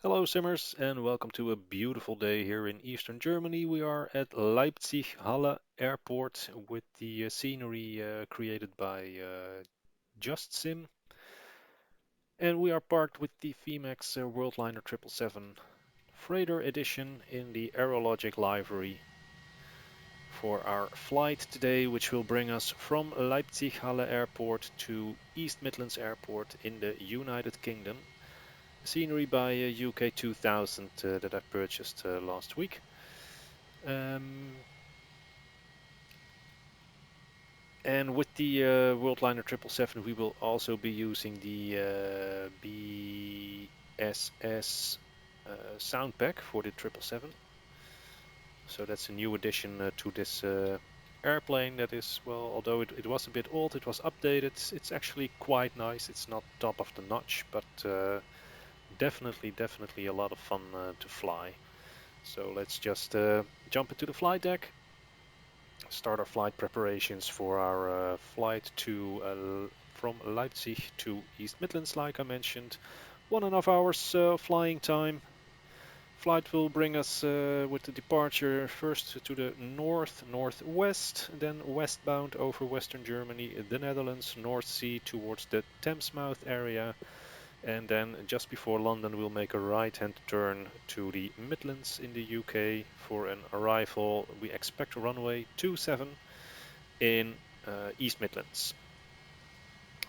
Hello, Simmers, and welcome to a beautiful day here in Eastern Germany. We are at Leipzig-Halle Airport with the scenery created by Just Sim, and we are parked with the VMAX Worldliner 777 Freighther edition in the Aerologic livery for our flight today, which will bring us from Leipzig-Halle Airport to East Midlands Airport in the United Kingdom. Scenery by UK 2000 that I purchased last week. Um, and with the Worldliner 777, we will also be using the BSS Soundpack for the 777. So that's a new addition to this airplane that is, well, although it was a bit old, it was updated. It's actually quite nice. It's not top of the notch, but definitely a lot of fun to fly. So let's just jump into the flight deck, start our flight preparations for our flight to from Leipzig to East Midlands, like I mentioned. 1.5 hours flying time. Flight will bring us with the departure first to the northwest, then westbound over Western Germany, the Netherlands, North Sea towards the Thames mouth area, and then just before London we'll make a right-hand turn to the Midlands in the UK for an arrival. We expect runway 27 in East Midlands.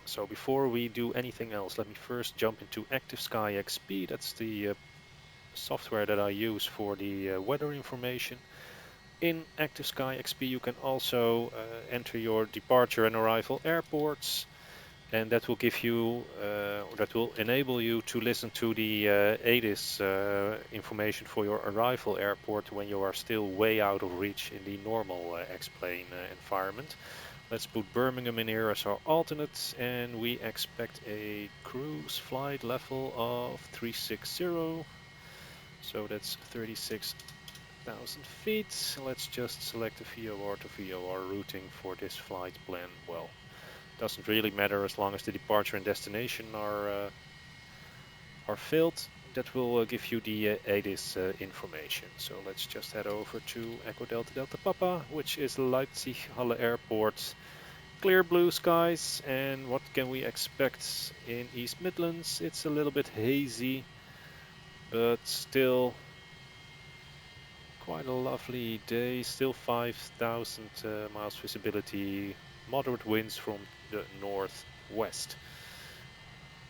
So before we do anything else, let me first jump into Active Sky XP. That's the software that I use for the weather information. In Active Sky XP you can also enter your departure and arrival airports, and that will give you, that will enable you to listen to the EDDP information for your arrival airport when you are still way out of reach in the normal X-plane environment. Let's put Birmingham in here as our alternate, and we expect a cruise flight level of 360. So that's 36,000 feet. Let's just select the VOR to VOR routing for this flight plan. Well, doesn't really matter as long as the departure and destination are filled. That will give you the EDDP information. So let's just head over to Echo Delta Delta Papa, which is Leipzig-Halle Airport. Clear blue skies, and what can we expect in East Midlands? It's a little bit hazy, but still quite a lovely day. Still 5,000 miles visibility, moderate winds from the northwest.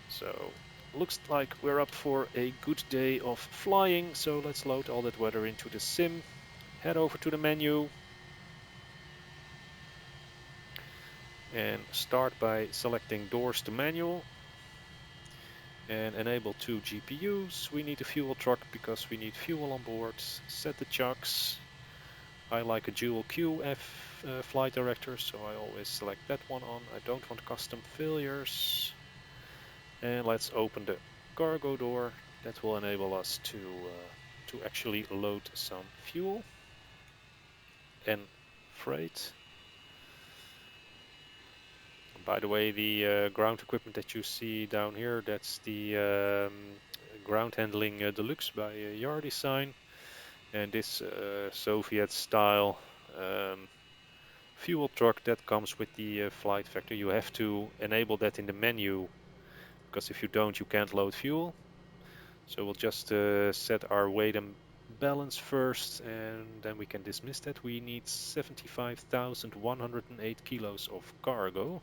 So looks like we're up for a good day of flying. So let's load all that weather into the sim. Head over to the menu and start by selecting doors to manual and enable 2 GPUs. We need a fuel truck because we need fuel on board. Set the chucks. I like a dual QF flight director, so I always select that one on. I don't want custom failures. And let's open the cargo door. That will enable us to actually load some fuel and freight. By the way, the ground equipment that you see down here, that's the ground handling deluxe by Yar Design. And this Soviet style fuel truck that comes with the flight vector, you have to enable that in the menu, because if you don't, you can't load fuel. So we'll just set our weight and balance first, and then we can dismiss that. We need 75,108 kilos of cargo.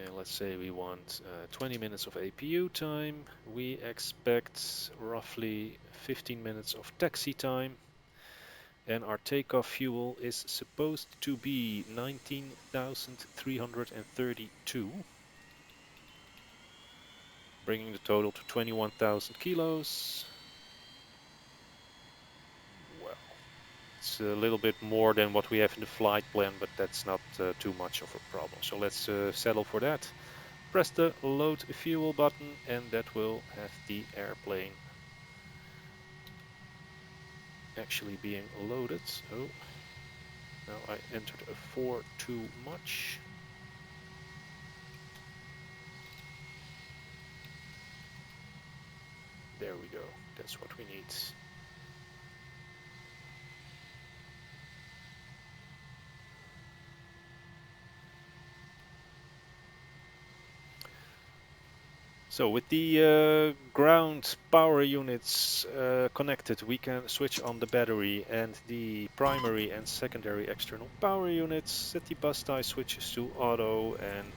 And let's say we want 20 minutes of APU time. We expect roughly 15 minutes of taxi time. And our takeoff fuel is supposed to be 19,332, bringing the total to 21,000 kilos. Well, it's a little bit more than what we have in the flight plan, but that's not too much of a problem. So let's settle for that. Press the load fuel button, and that will have the airplane actually being loaded. Oh, now I entered a 4 too much. go. That's what we need. So with the ground power units connected, we can switch on the battery and the primary and secondary external power units, set the bus tie switches to auto and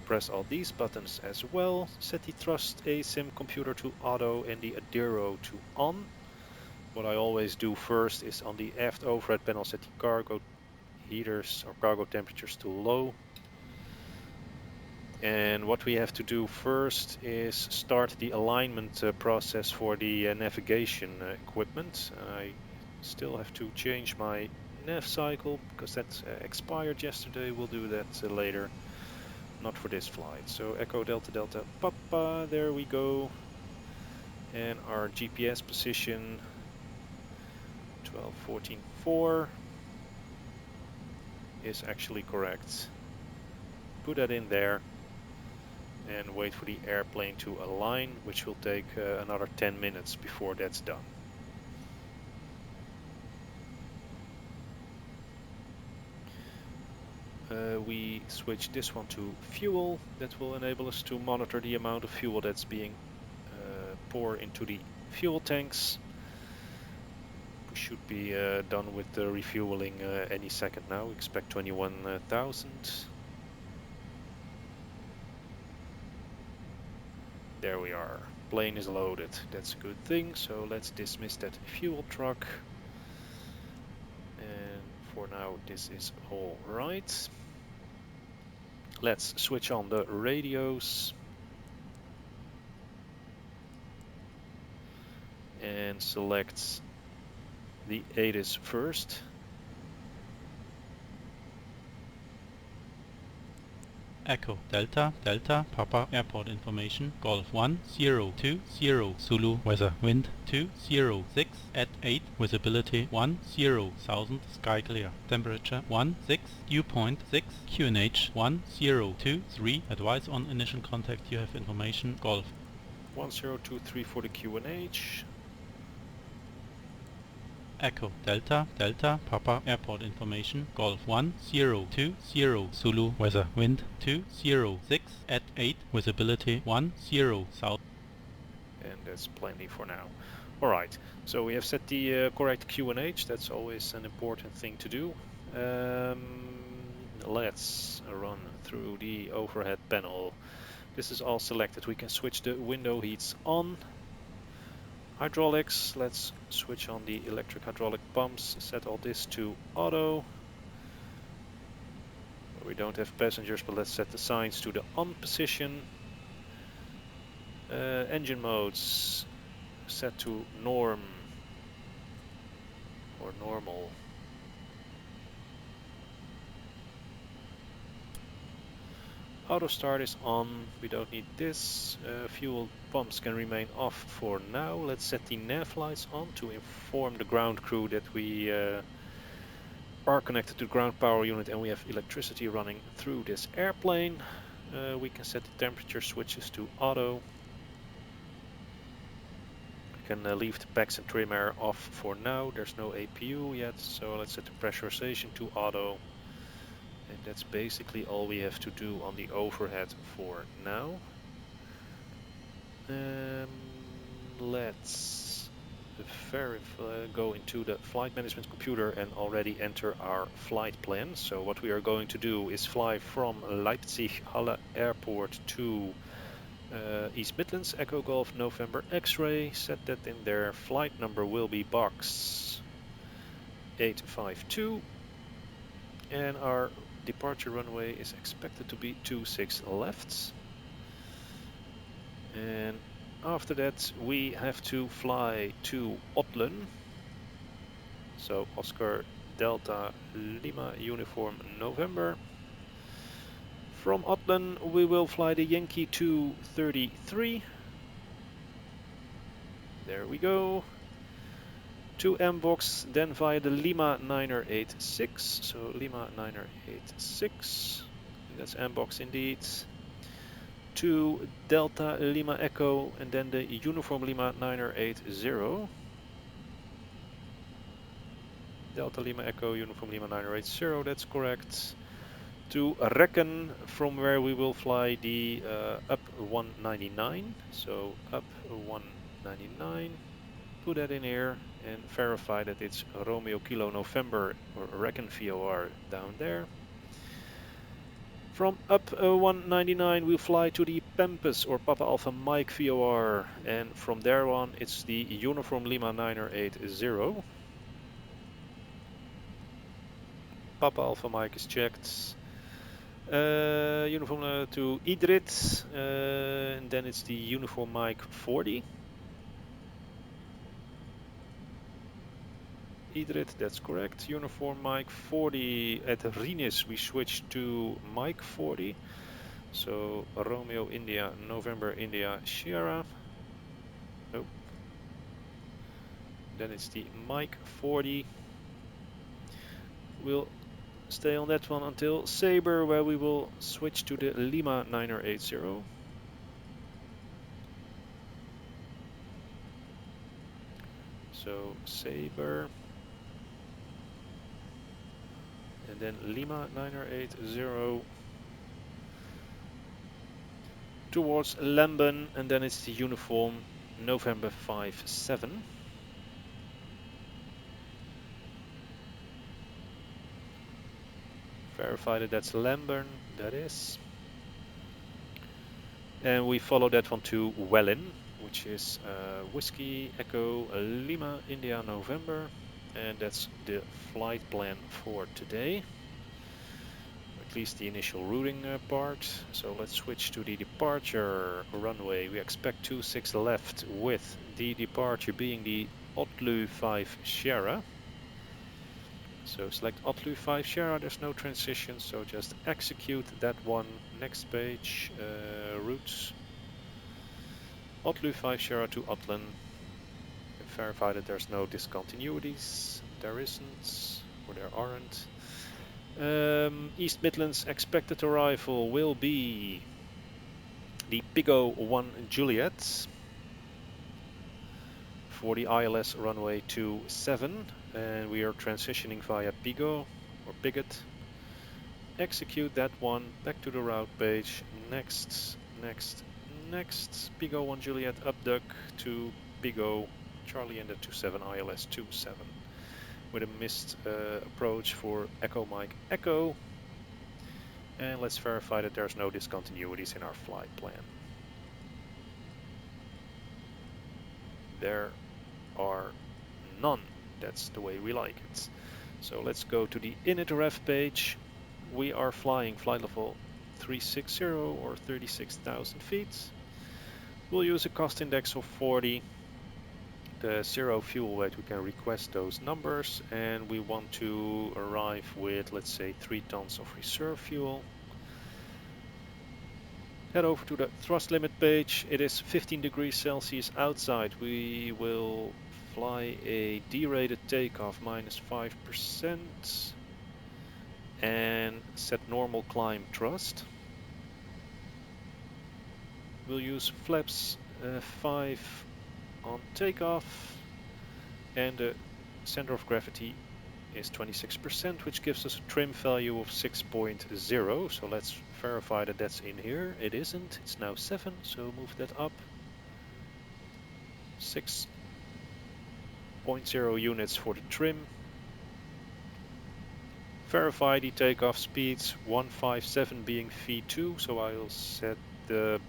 press all these buttons as well. Set the thrust ASIM computer to auto and the Adiro to on. What I always do first is on the aft overhead panel set the cargo heaters or cargo temperatures to low. And what we have to do first is start the alignment process for the navigation equipment. I still have to change my nav cycle because that expired yesterday. We'll do that later, not for this flight. So Echo Delta Delta Papa, there we go. And our GPS position 12.14.4 is actually correct. Put that in there and wait for the airplane to align, which will take another 10 minutes before that's done. We switch this one to fuel. That will enable us to monitor the amount of fuel that's being poured into the fuel tanks. We should be done with the refueling any second now. We expect 21,000. There we are. Plane is loaded. That's a good thing. So let's dismiss that fuel truck. And for now, this is all right. Let's switch on the radios. And select the ATIS first. Echo Delta Delta Papa Airport Information Golf 1020 Zulu weather wind 206 at 8 visibility 10,000 sky clear temperature 16 dew point 6 QNH 1023 advise on initial contact you have information Golf 1023 for the QNH. Echo Delta Delta Papa Airport Information Golf 1020 Zulu weather wind 206 at 8 visibility 10,000. And that's plenty for now. Alright, so we have set the correct QNH. That's always an important thing to do. Let's run through the overhead panel. This is all selected. We can switch the window heats on. Hydraulics, let's switch on the electric hydraulic pumps, set all this to auto. We don't have passengers, but let's set the signs to the on position. Engine modes, set to norm or normal. Auto start is on, we don't need this. Fuel pumps can remain off for now. Let's set the nav lights on to inform the ground crew that we are connected to the ground power unit and we have electricity running through this airplane. We can set the temperature switches to auto. We can leave the packs and trim air off for now. There's no APU yet, so let's set the pressurization to auto. And that's basically all we have to do on the overhead for now. Let's go into the flight management computer and already enter our flight plan. So what we are going to do is fly from Leipzig-Halle Airport to East Midlands, Echo Golf November X-ray. Set that in there. Flight number will be box 852. And our departure runway is expected to be 26 left. And after that we have to fly to Ottlen. So Oscar Delta Lima Uniform November. From Ottlen we will fly the Yankee 233. There we go. To M-Box, then via the Lima 986. So Lima 986, that's M-Box indeed. to Delta Lima Echo and then the Uniform Lima 980. Delta Lima Echo, Uniform Lima 980, that's correct. To Rekken, from where we will fly the up 199. So up 199, put that in here and verify that it's Romeo Kilo November or Rekken VOR down there. From up 199 we'll fly to the Pempus or Papa Alpha Mike VOR, and from there on it's the Uniform Lima 980. Papa Alpha Mike is checked. Uniform to EDDP, and then it's the Uniform Mike 40. EDDP, that's correct. Uniform Mike 40 at Rinus, we switched to Mike 40. So Romeo India, November India, Sierra. Nope. Then it's the Mike 40. We'll stay on that one until Sabre, where we will switch to the Lima 980. So Sabre, and then Lima 980 towards Lemben, and then it's the Uniform November 57. Verify that that's Lemben, that is. And we follow that one to Wellin, which is Whiskey Echo Lima India November, and that's the flight plan for today, at least the initial routing part. So let's switch to the departure runway. We expect 26 left, with the departure being the Otlu 5 Sierra. So select Otlu 5 Sierra, there's no transition, so just execute that one. Next page, routes. Otlu 5 Sierra to Otlen. Verify that there's no discontinuities. There isn't, or there aren't. East Midlands expected arrival will be the Pigo 1 Juliet for the ILS runway 27, and we are transitioning via Pigo or Pigot. Execute that one, back to the route page, next, next, next, Pigo 1 Juliet upduck to Pigo Charlie and the 27 ILS 27 with a missed approach for Echo Mike Echo, and let's verify that there's no discontinuities in our flight plan. There are none. That's the way we like it. So let's go to the init ref page. We are flying flight level 360 or 36,000 feet. We'll use a cost index of 40. The zero fuel weight, we can request those numbers, and we want to arrive with, let's say, 3 tons of reserve fuel. Head over to the thrust limit page. It is 15 degrees Celsius outside. We will fly a derated takeoff -5% and set normal climb thrust. We'll use flaps 5 on takeoff, and the center of gravity is 26%, which gives us a trim value of 6.0. So let's verify that that's in here. It isn't. It's now 7, so move that up. 6.0 units for the trim. Verify the takeoff speeds, 157 being V2, so I'll set the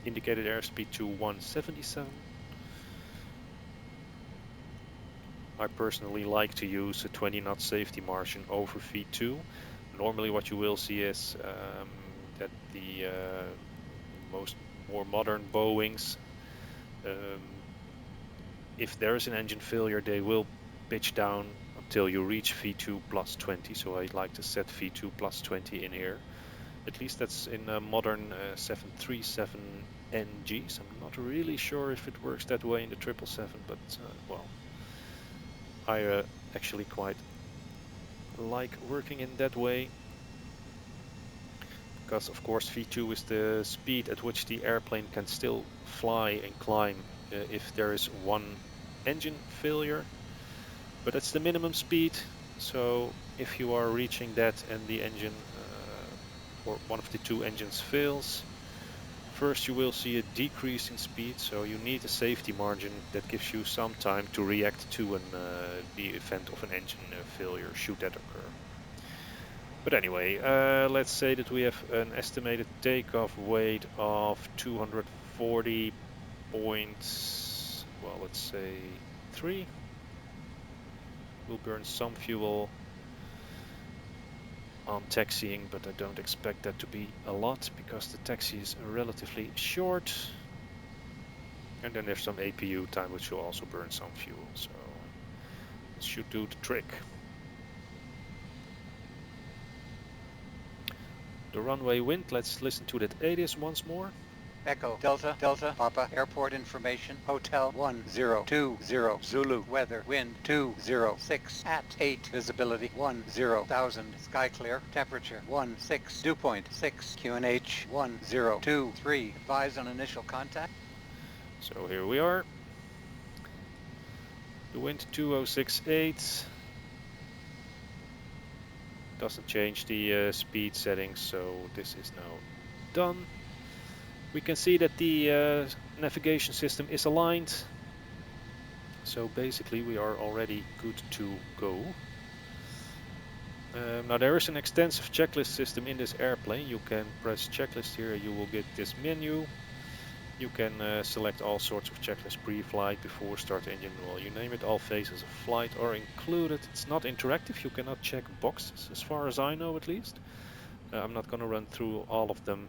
indicated airspeed to 177. I personally like to use a 20 knot safety margin over V2. Normally what you will see is that the more modern Boeings, if there is an engine failure, they will pitch down until you reach V2 plus 20. So I like to set V2 plus 20 in here. At least that's in modern 737 NGs. I'm not really sure if it works that way in the 777, but well, I actually quite like working in that way. because of course V2 is the speed at which the airplane can still fly and climb if there is one engine failure, but that's the minimum speed. So if you are reaching that and the engine or one of the two engines fails, first you will see a decrease in speed, so you need a safety margin that gives you some time to react to the event of an engine failure should that occur. But anyway, let's say that we have an estimated takeoff weight of 240 points, well, let's say 3. We'll burn some fuel on taxiing, but I don't expect that to be a lot because the taxi is relatively short. And then there's some APU time which will also burn some fuel, so it should do the trick. The runway wind, let's listen to that ADIS once more. Echo Delta Delta Papa Airport information Hotel 1020 Zulu weather wind 206 at 8 visibility 10,000 sky clear temperature 16 dew point 6 QNH 1023 advise on initial contact. So here we are. The wind 2068 doesn't change the speed settings, so this is now done. We can see that the navigation system is aligned, so basically we are already good to go. Now there is an extensive checklist system in this airplane. You can press checklist here, you will get this menu. You can select all sorts of checklists, pre-flight, before start engine, well, you name it, all phases of flight are included. It's not interactive, you cannot check boxes, as far as I know at least. I'm not going to run through all of them.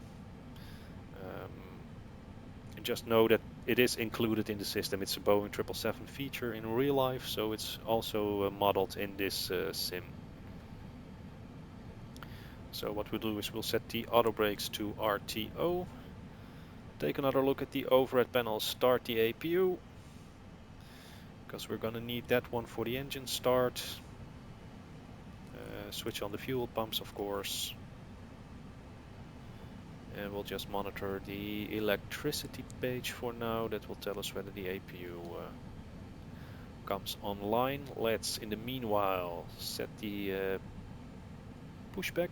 And just know that it is included in the system. It's a Boeing 777 feature in real life, so it's also modeled in this sim. So what we'll do is we'll set the auto brakes to RTO. Take another look at the overhead panel, start the APU, because we're going to need that one for the engine start. Switch on the fuel pumps, of course. And we'll just monitor the electricity page for now. That will tell us whether the APU comes online. Let's, in the meanwhile, set the pushback.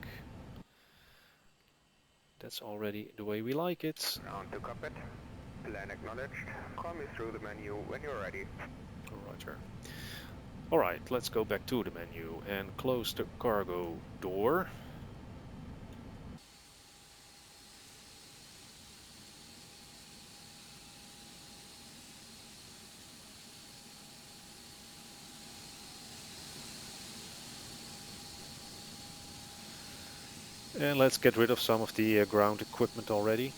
That's already the way we like it. Ground to cockpit. Plan acknowledged. Call me through the menu when you're ready. Roger. Alright, let's go back to the menu and close the cargo door. And let's get rid of some of the ground equipment already.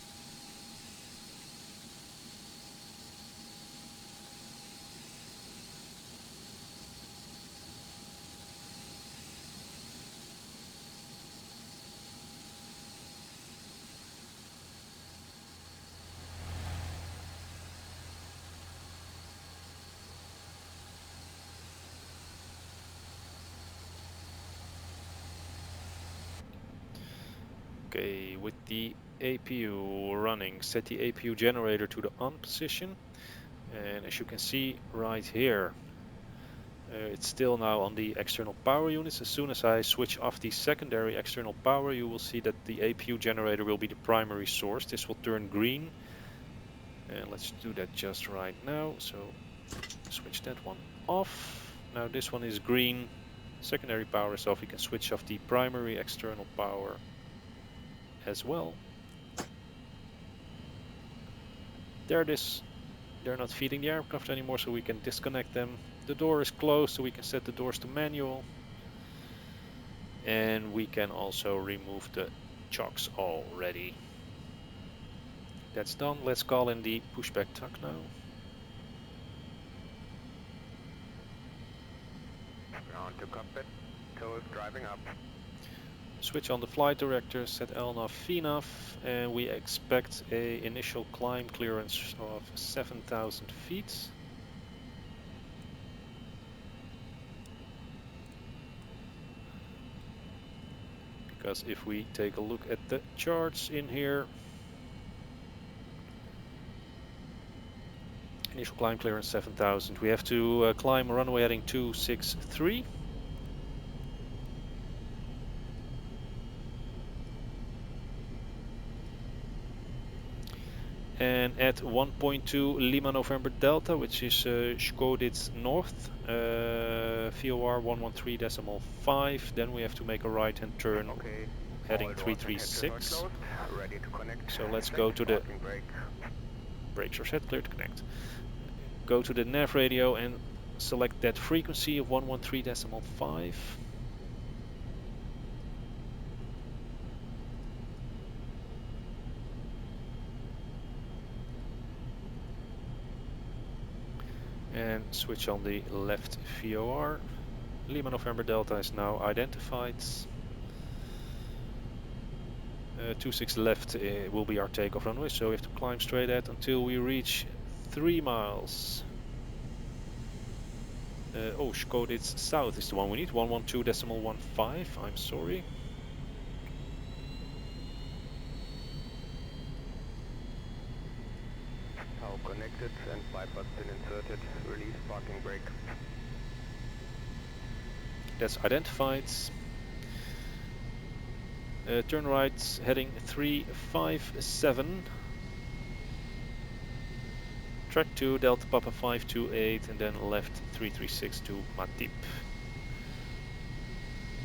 Okay, with the APU running, set the APU generator to the on position. And as you can see right here, it's still now on the external power units. As soon as I switch off the secondary external power, you will see that the APU generator will be the primary source. This will turn green. And let's do that just right now. So switch that one off. Now this one is green. Secondary power is off. We can switch off the primary external power as well. There it is. They're not feeding the aircraft anymore, so we can disconnect them. The door is closed, so we can set the doors to manual. And we can also remove the chocks already. That's done. Let's call in the pushback tuck now. Ground to cockpit. Toes driving up. Switch on the flight director, set LNAV VNAV, and we expect a initial climb clearance of 7,000 feet. Because if we take a look at the charts in here, initial climb clearance 7,000. We have to climb runway heading 263. And at 1.2 Lima November Delta, which is Škoditz North, VOR 113.5, then we have to make a right-hand turn heading 336. So let's go to the brakes are set, clear to connect. Go to the nav radio and select that frequency of 113.5. And switch on the left VOR. Lima November Delta is now identified. 26 left will be our takeoff runway, so we have to climb straight at until we reach 3 miles. Oh, Škoditz South is the one we need, 112.15, I'm sorry. How connected and bypass pin inserted, release parking brake. That's identified. Turn right, heading 357. Track 2, Delta Papa 528, and then left 336 to Matip.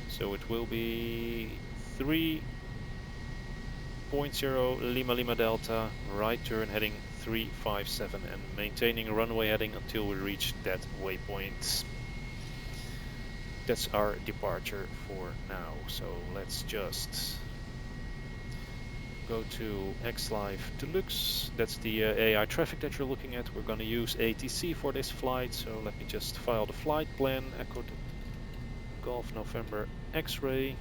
So it will be 3.0 Lima Lima Delta, right turn heading 357 and maintaining runway heading until we reach that waypoint. That's our departure for now. So let's just go to XLive Deluxe. That's the AI traffic that you're looking at. We're going to use ATC for this flight. So let me just file the flight plan. Echo Golf November X-ray.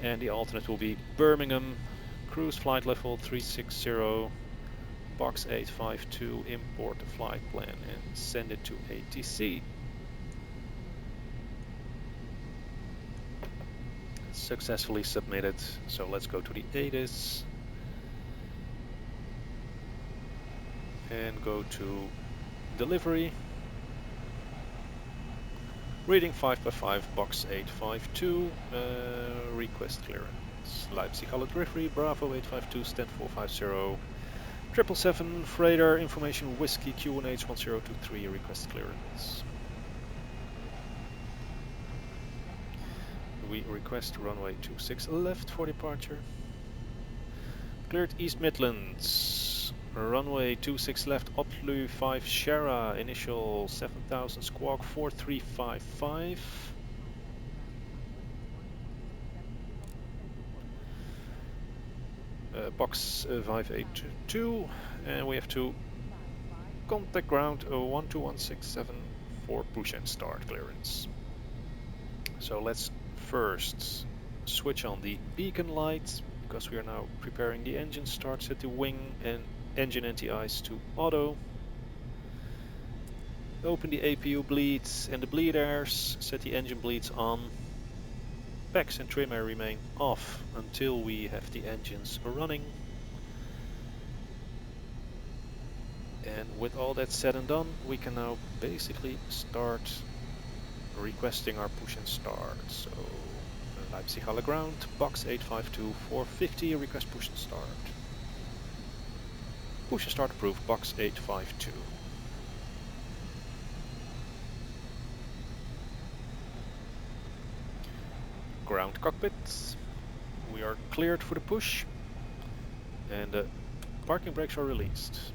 And the alternate will be Birmingham. Cruise flight level 360. Box 852. Import the flight plan and send it to ATC. Successfully submitted. So let's go to the ATIS and go to delivery. Reading 5x5, box 852, request clearance. Leipzig-Halle delivery, Bravo 852, stand 450, 777, Freigther, information whiskey, QNH 1023, request clearance. We request runway 26 left for departure. Cleared East Midlands. Runway 26 left, Oplu 5 Shara, initial 7000 squawk 4355. Box 582, and we have to contact ground 12167 for push and start clearance. So let's first switch on the beacon light because we are now preparing the engine start. Set the wing and engine anti-ice to auto. Open the APU bleeds and the bleed airs. Set the engine bleeds on. Packs and trim air remain off until we have the engines running. And with all that said and done, we can now basically start requesting our push and start. So Leipzig-Halle ground, box 852 450, request push and start. Push and start approved, box 852. Ground cockpit, we are cleared for the push and parking brakes are released.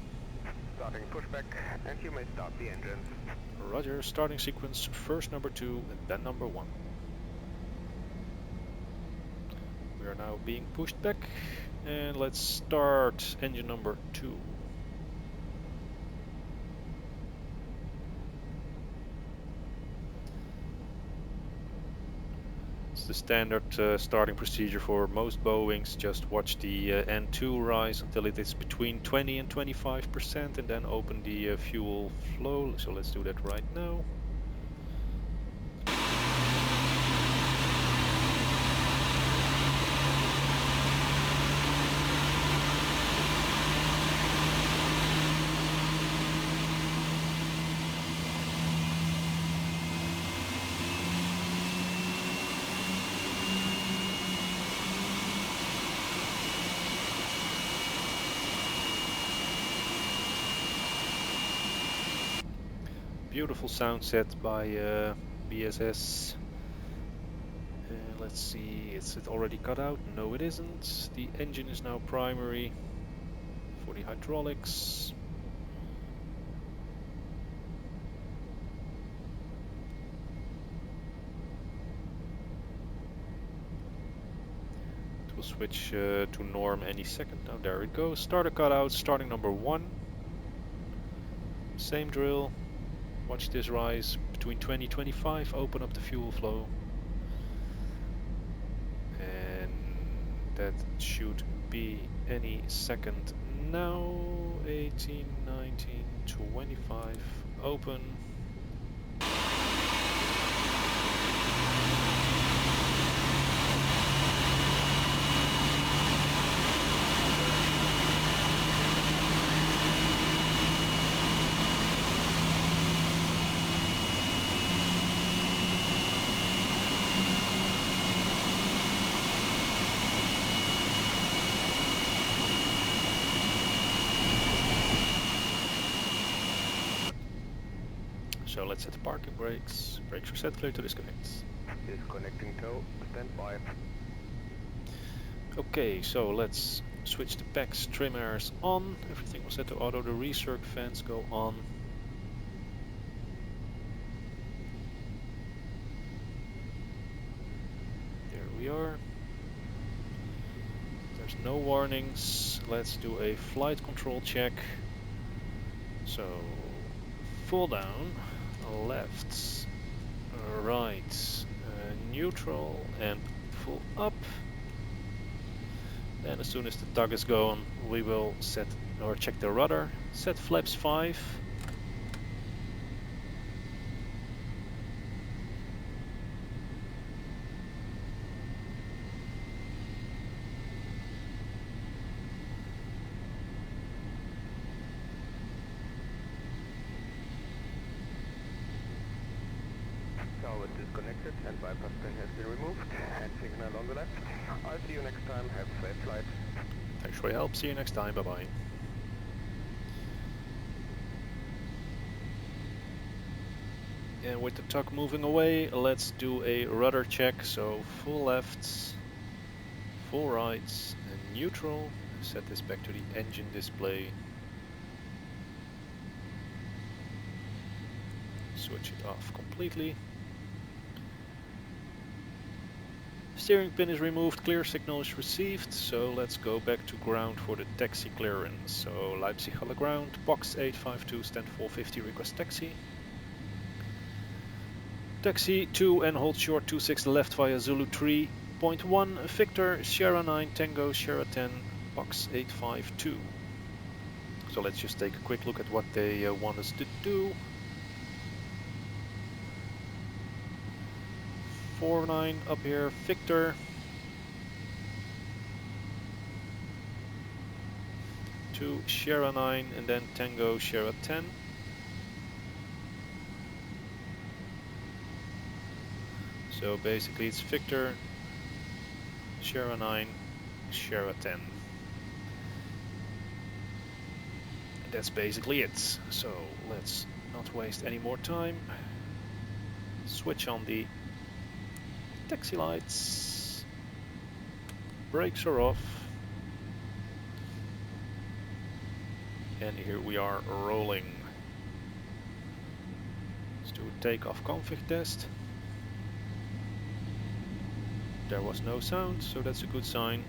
Starting pushback, and you may start the engines. Roger, starting sequence, first number 2 and then number 1. We are now being pushed back and let's start engine number 2. It's the standard starting procedure for most Boeings. Just watch the N2 rise until it is between 20 and 25% and then open the fuel flow. So let's do that right now. Beautiful sound set by BSS. Let's see, is it already cut out? No, it isn't. The engine is now primary for the hydraulics. It will switch to norm any second. Now there it goes. Starter cutout, starting number 1. Same drill. Watch this rise between 20 and 25. Open up the fuel flow. That should be any second now. 18, 19, 25. Open. So let's set the parking brakes. Brakes are set, clear to disconnect. Disconnecting tow, stand by. Okay, so let's switch the PAX trim airs on. Everything was set to auto. The recirc fans go on. There we are. There's no warnings. Let's do a flight control check. So full down. Left, right, neutral, and full up. And as soon as the tug is gone, we will set or check the rudder. Set flaps 5. Tower disconnected and bypass pin has been removed and signal on the left. I'll see you next time. Have a safe flight. Thanks for your help. See you next time. Bye bye. And with the tug moving away, let's do a rudder check. So full left, full right, and neutral. Set this back to the engine display. Switch it off completely. Steering pin is removed, clear signal is received, so let's go back to ground for the taxi clearance. So Leipzig-Halle ground, box 852, stand 450, request taxi. Taxi 2 and hold short 26 left via Zulu 3.1, Victor, Sierra 9, Tango, Sierra 10, box 852. So let's just take a quick look at what they want us to do. 49 up here, Victor. 2 Sierra 9 and then Tango Sierra 10. So basically it's Victor, Sierra 9, Sierra 10. And that's basically it. So let's not waste any more time. Switch on the taxi lights. Brakes are off. And here we are rolling. Let's do a takeoff config test. There was no sound, so that's a good sign.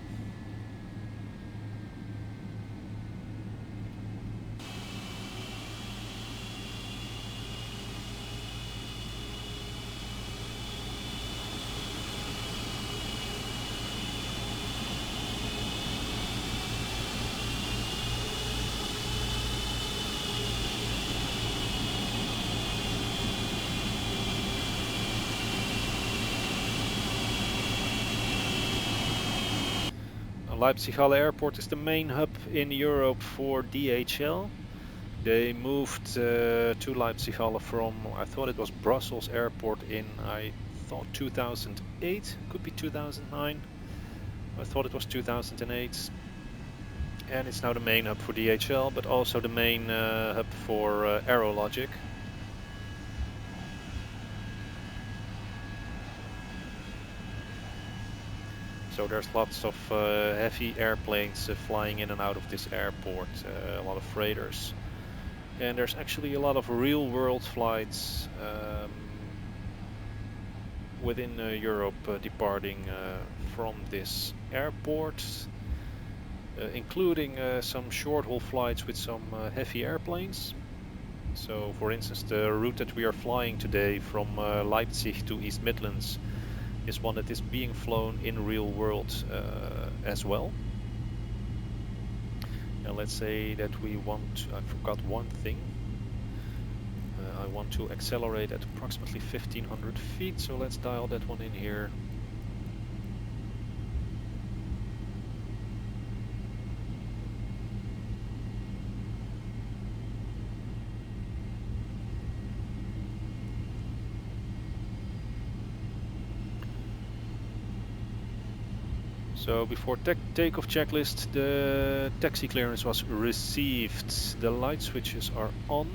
Leipzig-Halle Airport is the main hub in Europe for DHL. They moved to Leipzig-Halle from, I thought it was Brussels Airport in, I thought 2008, could be 2009. I thought it was 2008. And it's now the main hub for DHL, but also the main hub for Aerologic. So there's lots of heavy airplanes flying in and out of this airport, a lot of freighters. And there's actually a lot of real-world flights within Europe departing from this airport, including some short-haul flights with some heavy airplanes. So, for instance, the route that we are flying today from Leipzig to East Midlands is one that is being flown in real world as well. Now let's say that we want, I forgot one thing. I want to accelerate at approximately 1500 feet, so let's dial that one in here. So before takeoff checklist, the taxi clearance was received. The light switches are on.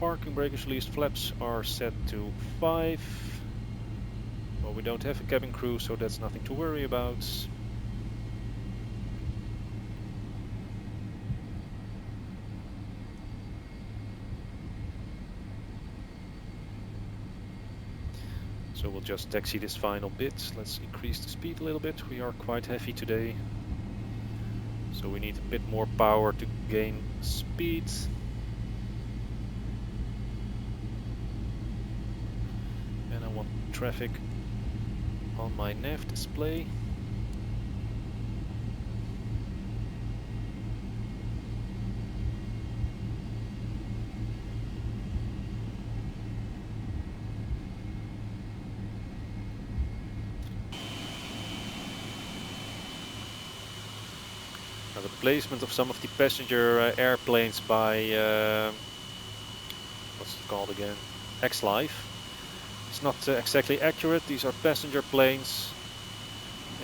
Parking brake is released. Flaps are set to 5. Well, we don't have a cabin crew, so that's nothing to worry about. So we'll just taxi this final bit. Let's increase the speed a little bit. We are quite heavy today, so we need a bit more power to gain speed. And I want traffic on my nav display. The placement of some of the passenger airplanes by what's it called again? X-Live. It's not exactly accurate. These are passenger planes,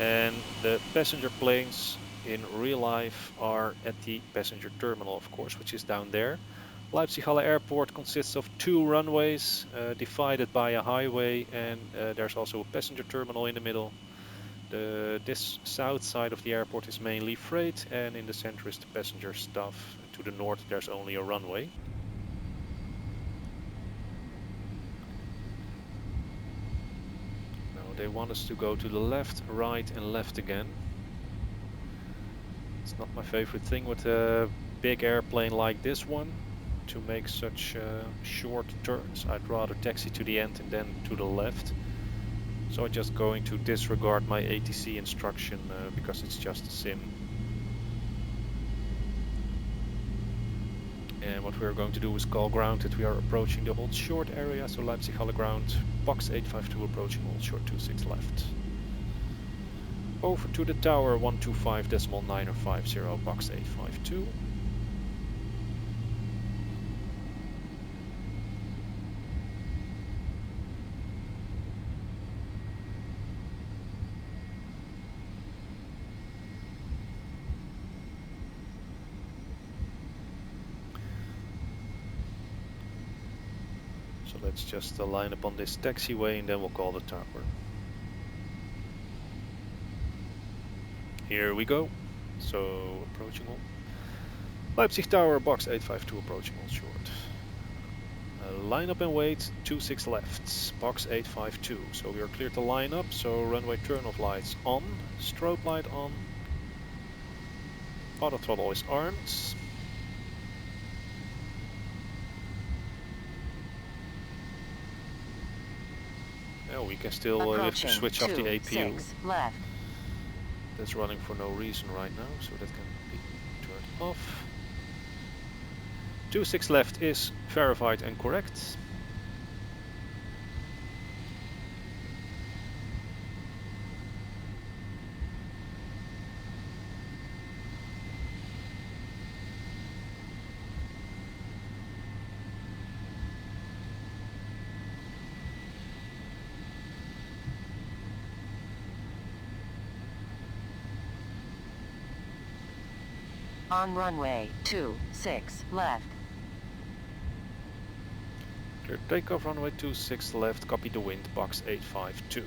and the passenger planes in real life are at the passenger terminal, of course, which is down there. Leipzig-Halle Airport consists of 2 runways divided by a highway, and there's also a passenger terminal in the middle. This south side of the airport is mainly freight, and in the center is the passenger stuff. And to the north there's only a runway. Now they want us to go to the left, right and left again. It's not my favorite thing with a big airplane like this one to make such short turns. I'd rather taxi to the end and then to the left. So I'm just going to disregard my ATC instruction because it's just a sim. And what we're going to do is call grounded. We are approaching the hold short area, so Leipzig-Halle ground, box 852 approaching hold short 26 left. Over to the tower 125.950, box 852. So let's just line up on this taxiway and then we'll call the tower. Here we go. So approaching hold. Leipzig Tower, box 852 approaching hold short. Line up and wait, 26 left, box 852. So we are clear to line up, so runway turn off lights on, strobe light on. Auto throttle is armed. Oh, we can still switch off the APU. Left. That's running for no reason right now, so that can be turned off. 26 left is verified and correct. On runway 26 left. Clear takeoff runway 26 left, copy the wind, box 852.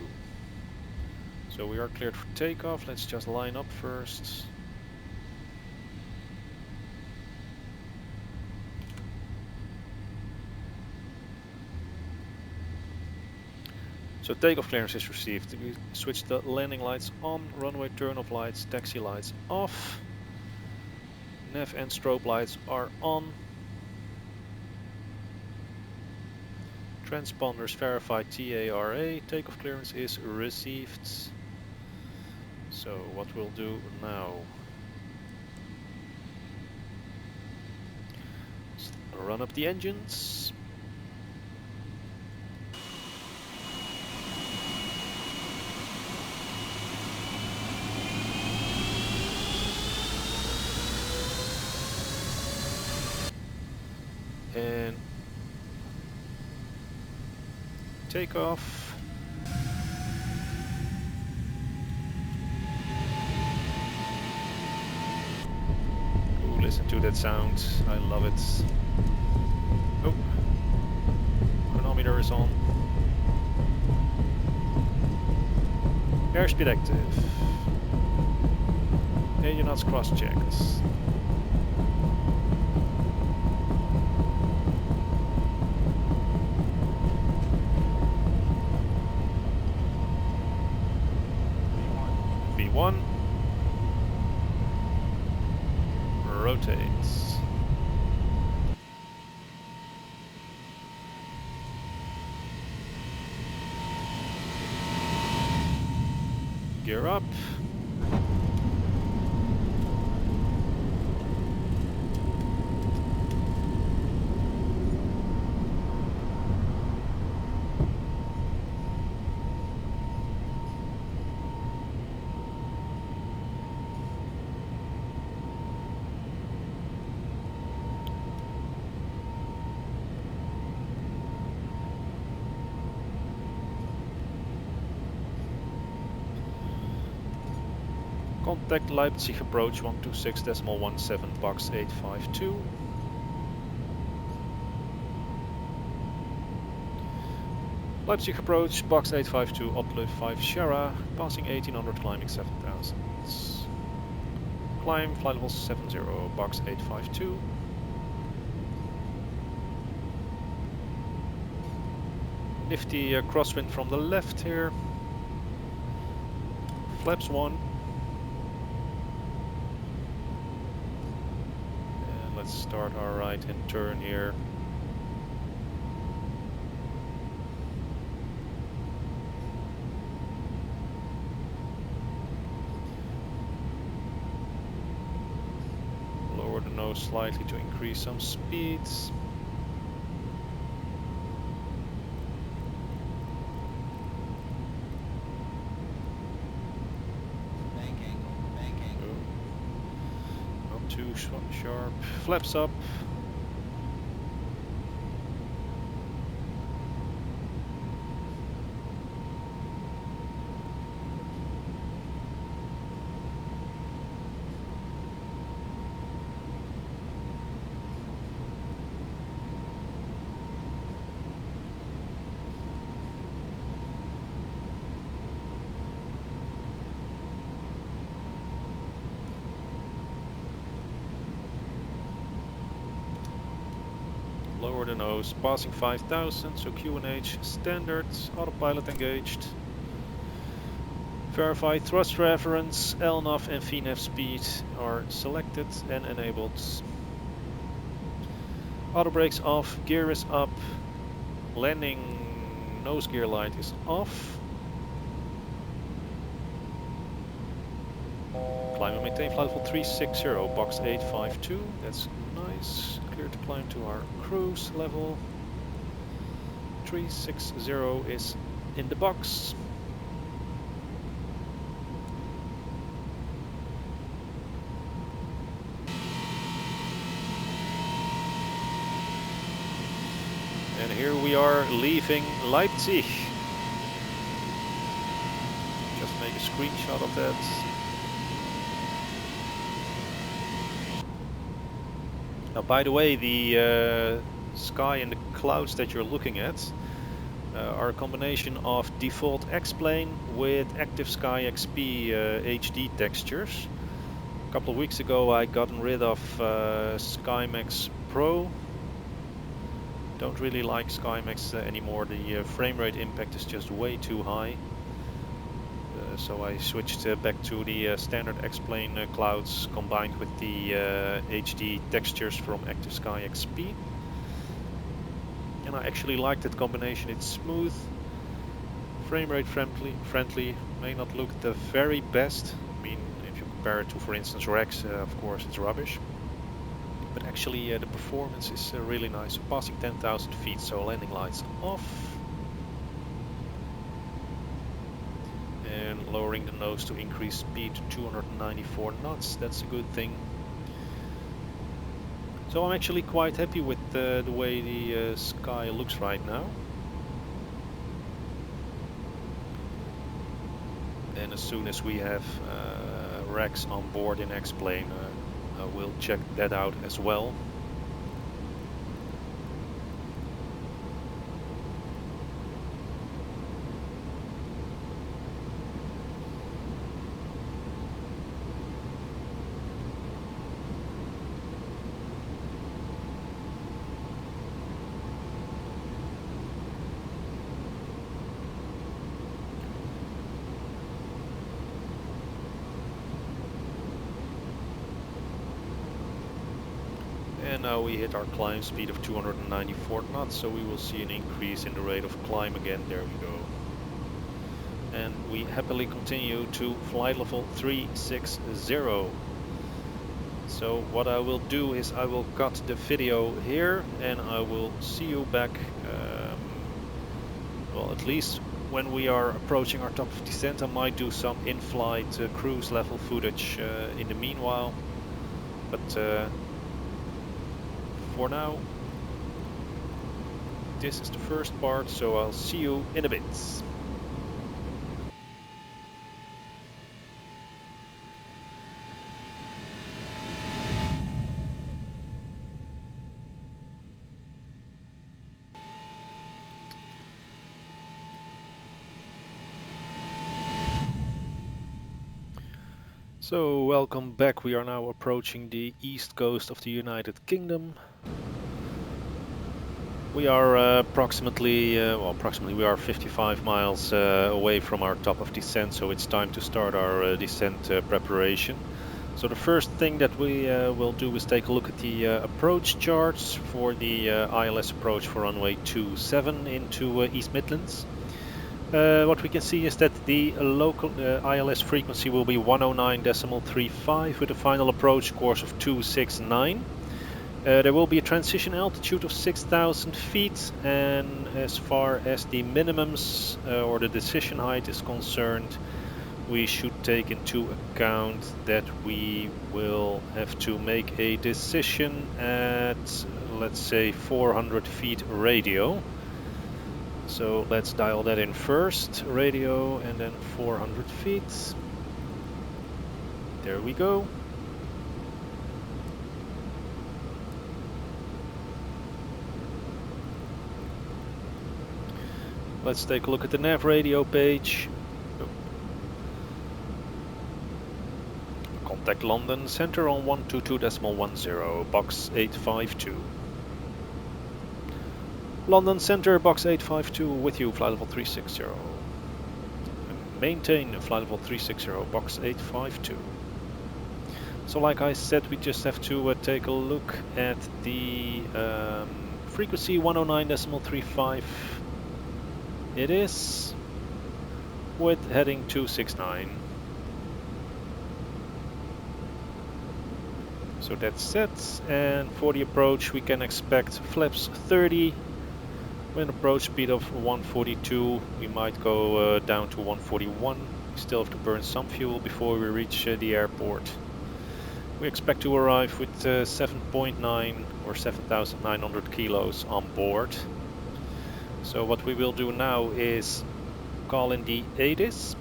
So we are cleared for takeoff. Let's just line up first. So takeoff clearance is received. We switch the landing lights on, runway turn-off lights, taxi lights off. Nav and strobe lights are on. Transponders verified TARA. Takeoff clearance is received. So what we'll do now. Run up the engines. And take off. Ooh, listen to that sound. I love it. Oh, chronometer is on. Airspeed active. Engine knots cross-checked. V1. Rotates. Gear up. Contact Leipzig approach 126.17 box 852. Leipzig approach box 852 uplift 5 Sierra, passing 1800, climbing 7000. Climb flight level 70 box 852. Nifty crosswind from the left here. Flaps 1. Let's start our right hand turn here. Lower the nose slightly to increase some speeds. Too sharp. Flaps up. Lower the nose, passing 5000, so QNH standard, autopilot engaged. Verify thrust reference, LNAV and VNAV speed are selected and enabled. Auto brakes off, gear is up, landing nose gear light is off. Climb and maintain flight level 360, box 852, that's nice. Clear to climb to our cruise level. 360 is in the box. And here we are leaving Leipzig. Just make a screenshot of that. Now, by the way, the sky and the clouds that you're looking at, are a combination of default X-Plane with Active Sky XP HD textures. A couple of weeks ago I gotten rid of SkyMax Pro. Don't really like SkyMax anymore, the frame rate impact is just way too high. So I switched back to the standard X-Plane clouds combined with the HD textures from Active Sky XP. And I actually like that combination. It's smooth, frame rate friendly, may not look the very best. I mean, if you compare it to, for instance, Rex, of course it's rubbish. But actually the performance is really nice. So passing 10,000 feet, so landing lights off. And lowering the nose to increase speed to 294 knots, that's a good thing. So I'm actually quite happy with the way the sky looks right now. And as soon as we have Rex on board in X-Plane, we'll check that out as well. And now we hit our climb speed of 294 knots, so we will see an increase in the rate of climb again. There we go. And we happily continue to flight level 360. So what I will do is I will cut the video here and I will see you back, well, at least when we are approaching our top of descent. I might do some in-flight cruise level footage in the meanwhile, but for now, this is the first part, so I'll see you in a bit. So, welcome back. We are now approaching the east coast of the United Kingdom. We are approximately we are 55 miles away from our top of descent, so it's time to start our descent preparation. So the first thing that we will do is take a look at the approach charts for the ILS approach for runway 27 into East Midlands. What we can see is that the local ILS frequency will be 109.35 with a final approach course of 269. There will be a transition altitude of 6,000 feet, and as far as the minimums or the decision height is concerned, we should take into account that we will have to make a decision at, let's say, 400 feet radio. So let's dial that in first, radio, and then 400 feet. There we go. Let's take a look at the nav radio page. Contact London Center on 122.10, box 852. London Center, box 852, with you, flight level 360. Maintain flight level 360, box 852. So like I said, we just have to take a look at the frequency 109.35. It is, with heading 269. So that's set, and for the approach we can expect flaps 30. With an approach speed of 142, we might go down to 141. We still have to burn some fuel before we reach the airport. We expect to arrive with 7.9 or 7,900 kilos on board. So what we will do now is call in the EDDP,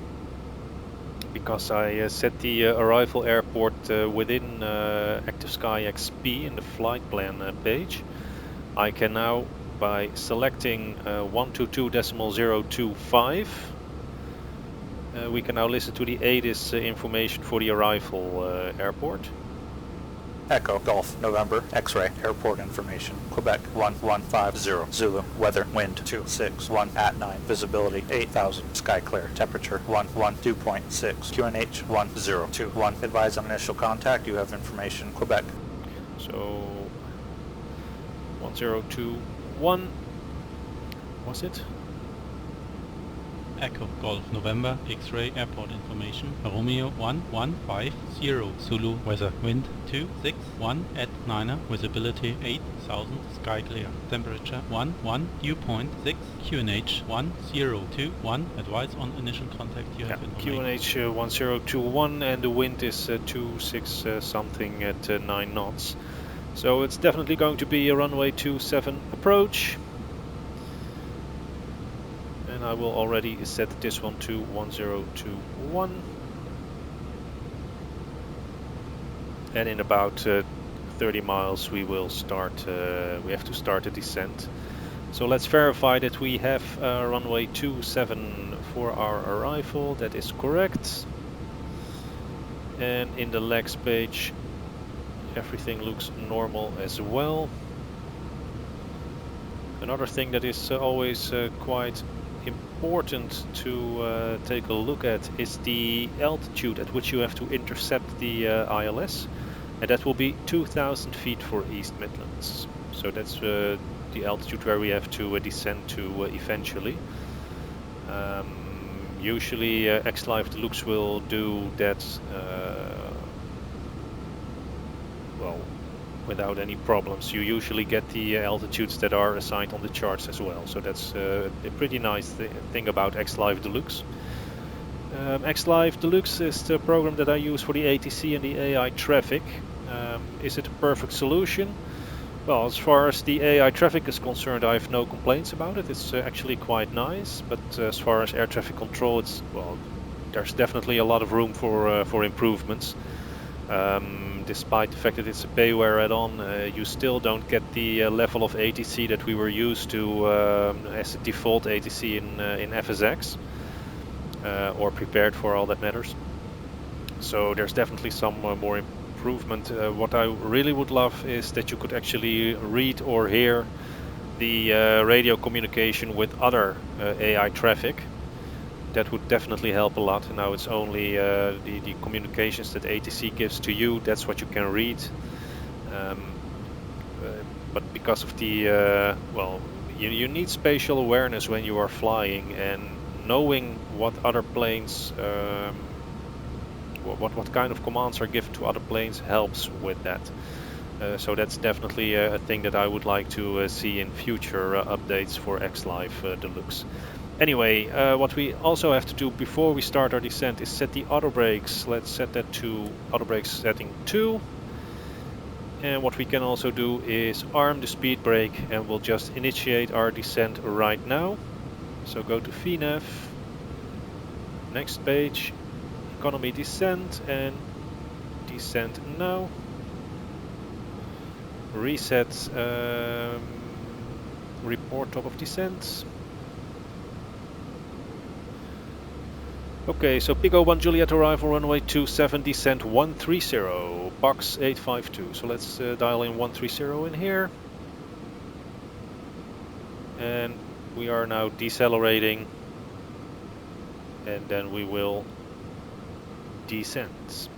because I set the arrival airport within Active Sky XP in the flight plan page. I can now by selecting 122.025. We can now listen to the ATIS information for the arrival airport. Echo, Golf, November, X-ray, airport information, Quebec 1150, Zulu, weather, wind 261 at 9, visibility 8000, sky clear, temperature 112.6, QNH 1021, advise on initial contact, you have information, Quebec. So 1021 was it? Echo, Golf, November, X-ray, airport information, Romeo 1150, Zulu, weather, wind 261 at 9, visibility 8000, sky clear, temperature 112.6, QNH 1021, advise on initial contact, you have information. QNH 1021 and the wind is 26 something at 9 knots. So it's definitely going to be a runway 27 approach. And I will already set this one to 1021. And in about 30 miles we will start, we have to start the descent. So let's verify that we have runway 27 for our arrival. That is correct. And in the legs page everything looks normal as well. Another thing that is always quite important to take a look at is the altitude at which you have to intercept the ILS, and that will be 2000 feet for East Midlands. So that's the altitude where we have to descend to eventually. Usually XLive Deluxe will do that well, without any problems. You usually get the altitudes that are assigned on the charts as well, so that's a pretty nice thing about XLive Deluxe. XLive Deluxe is the program that I use for the ATC and the AI traffic. Is it a perfect solution? Well, as far as the AI traffic is concerned, I have no complaints about it. It's actually quite nice, but as far as air traffic control, it's, well, there's definitely a lot of room for improvements. Despite the fact that it's a payware add-on, you still don't get the level of ATC that we were used to as a default ATC in FSX, or prepared for, all that matters. So there's definitely some more improvement. What I really would love is that you could actually read or hear the radio communication with other AI traffic. That would definitely help a lot. And now it's only the communications that ATC gives to you, that's what you can read. But because of the, well, you need spatial awareness when you are flying, and knowing what other planes, what kind of commands are given to other planes helps with that. So that's definitely a thing that I would like to see in future updates for XLive Deluxe. Anyway, what we also have to do before we start our descent is set the auto brakes. Let's set that to auto brakes setting 2. And what we can also do is arm the speed brake, and we'll just initiate our descent right now. So go to VNAV, next page, economy descent, and descent now. Reset report top of descent. Okay, so Pico 1 Juliet arrival runway 27, descent 130, box 852. So let's dial in 130 in here. And we are now decelerating, and then we will descend.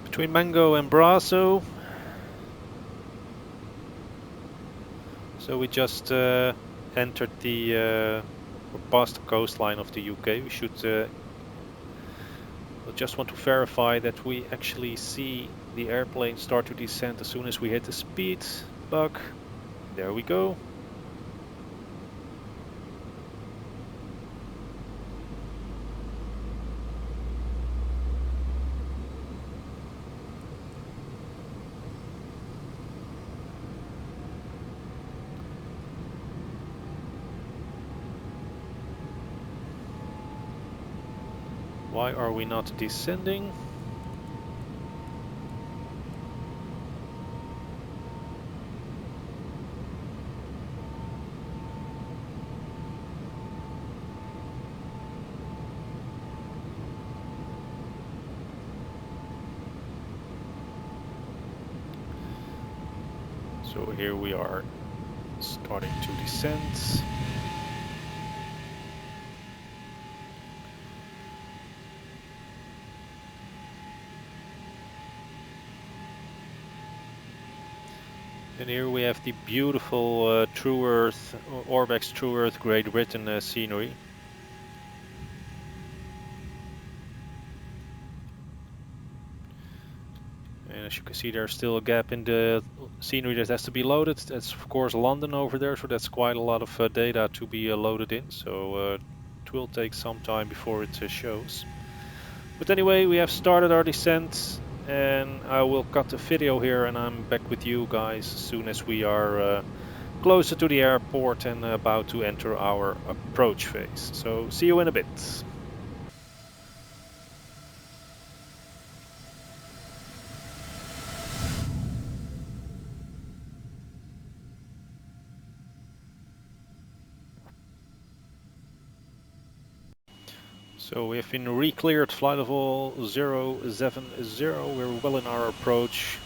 Between Mango and Brasso. So we just entered the, or past the coastline of the UK. We should, we'll just want to verify that we actually see the airplane start to descend as soon as we hit the speed bug. There we go. Why are we not descending? So here we are starting to descend. And here we have the beautiful True Earth, Orbex True Earth Great Britain scenery. And as you can see, there's still a gap in the scenery that has to be loaded. That's of course London over there, so that's quite a lot of data to be loaded in. So it will take some time before it shows. But anyway, we have started our descent, and I will cut the video here, and I'm back with you guys as soon as we are closer to the airport and about to enter our approach phase. So see you in a bit. So we have been re-cleared flight level 070. We're well in our approach.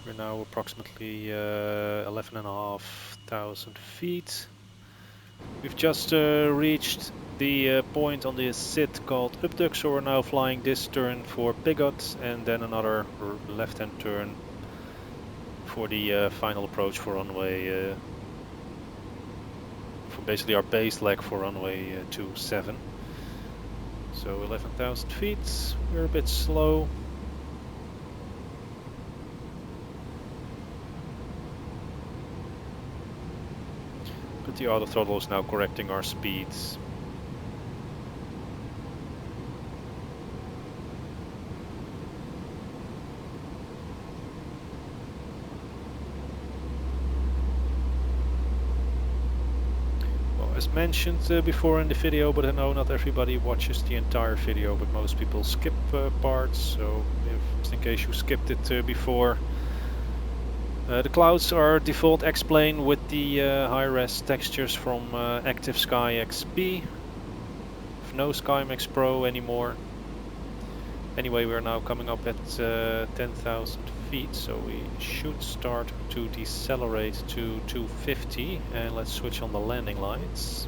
We're now approximately 11,500 feet. We've just reached the point on the SID called Upduck, so we're now flying this turn for Pigot and then another left-hand turn for the final approach for runway, for basically our base leg for runway 27. So 11,000 feet, we're a bit slow. But the auto throttle is now correcting our speeds. As mentioned before in the video, but I know not everybody watches the entire video, but most people skip parts, so just in case you skipped it before. The clouds are default X-plane with the high-res textures from Active Sky XP. No SkyMax Pro anymore. Anyway, we're now coming up at 10,000 feet, so we should start to decelerate to 250, and let's switch on the landing lights.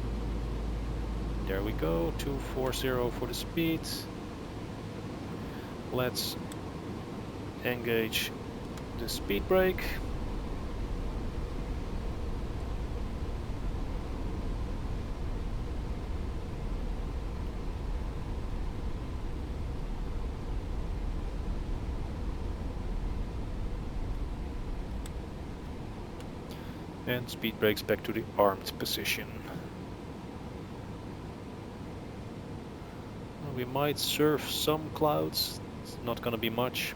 There we go, 240 for the speed. Let's engage the speed brake. And speed brakes back to the armed position. We might surf some clouds, it's not gonna be much.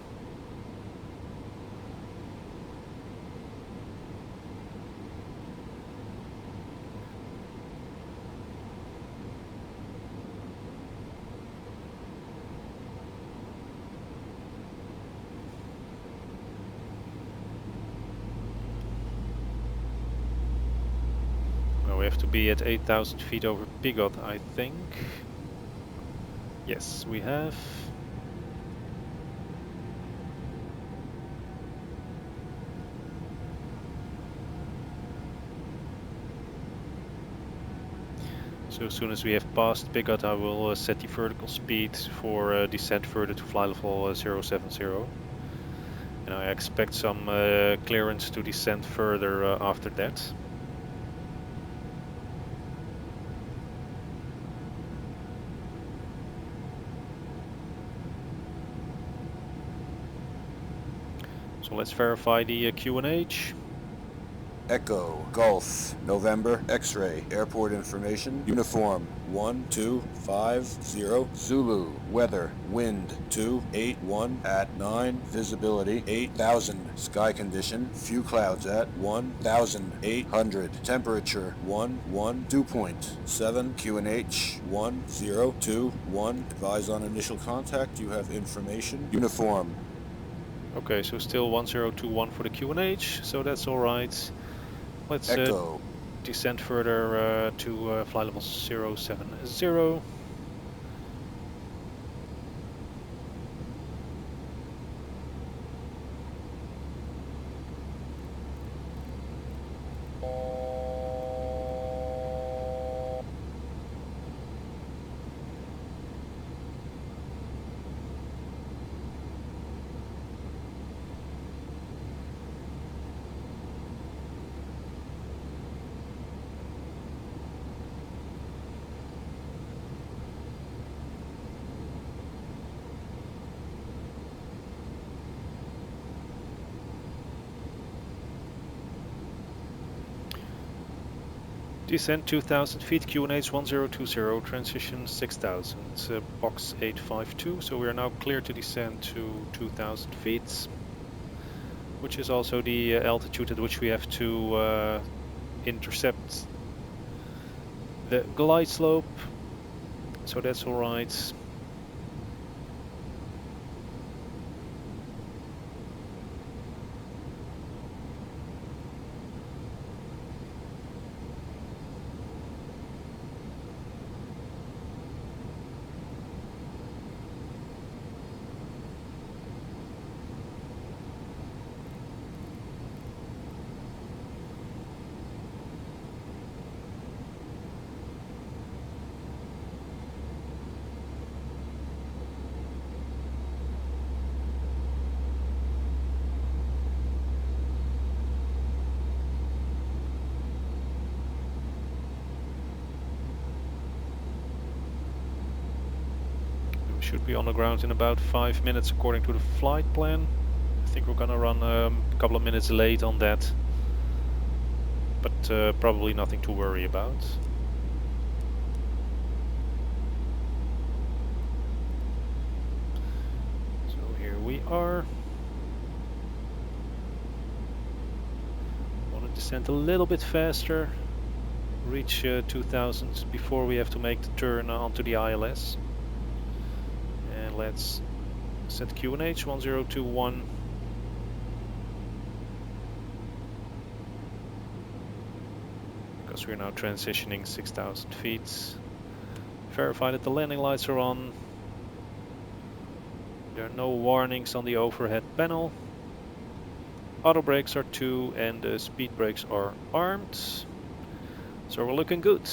We have to be at 8,000 feet over Pigot, I think. Yes, we have. So as soon as we have passed Pigot, I will set the vertical speed for descent further to fly level 070. And I expect some clearance to descend further after that. So let's verify the QNH. Echo, Golf, November, X-ray, airport information, uniform 1250, Zulu, weather, wind 281 at 9, visibility 8,000, sky condition, few clouds at 1,800, temperature 11, dew point 7, QNH 1021, advise on initial contact, you have information, uniform. Okay, so still 1021 for the QNH, so that's alright. Let's Echo. Descend further to flight level 070. Descent 2000 feet, QNH 1020, transition 6000, box 852, so we are now clear to descend to 2000 feet, which is also the altitude at which we have to intercept the glide slope, so that's alright. Should be on the ground in about 5 minutes according to the flight plan. I think we're gonna run a couple of minutes late on that, but probably nothing to worry about. So here we are. Want to descend a little bit faster, reach 2000 before we have to make the turn onto the ILS. And let's set QNH 1021. Because we're now transitioning 6,000 feet. Verify that the landing lights are on. There are no warnings on the overhead panel. Auto brakes are 2 and the speed brakes are armed. So we're looking good.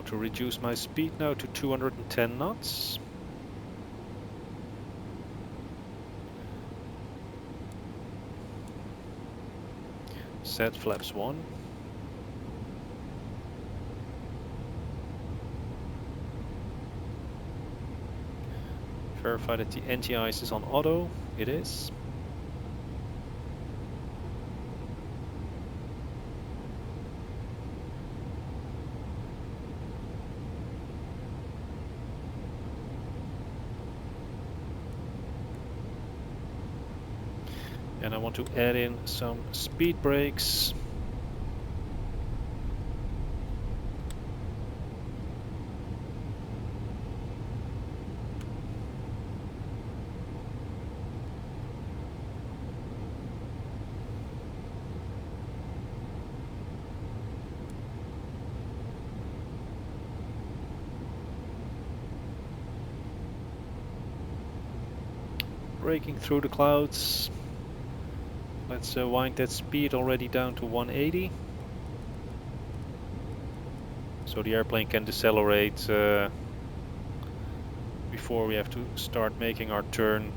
To reduce my speed now to 210 knots. Set flaps 1. Verify that the anti-ice is on auto. It is. And I want to add in some speed brakes. Braking through the clouds. Let's wind that speed already down to 180. So the airplane can decelerate before we have to start making our turn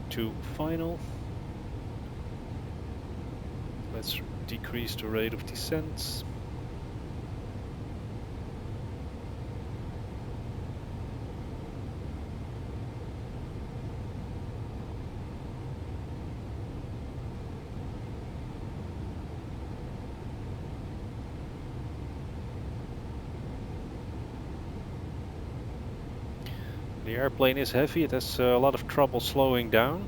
to final. Let's decrease the rate of descent. The airplane is heavy, it has a lot of trouble slowing down.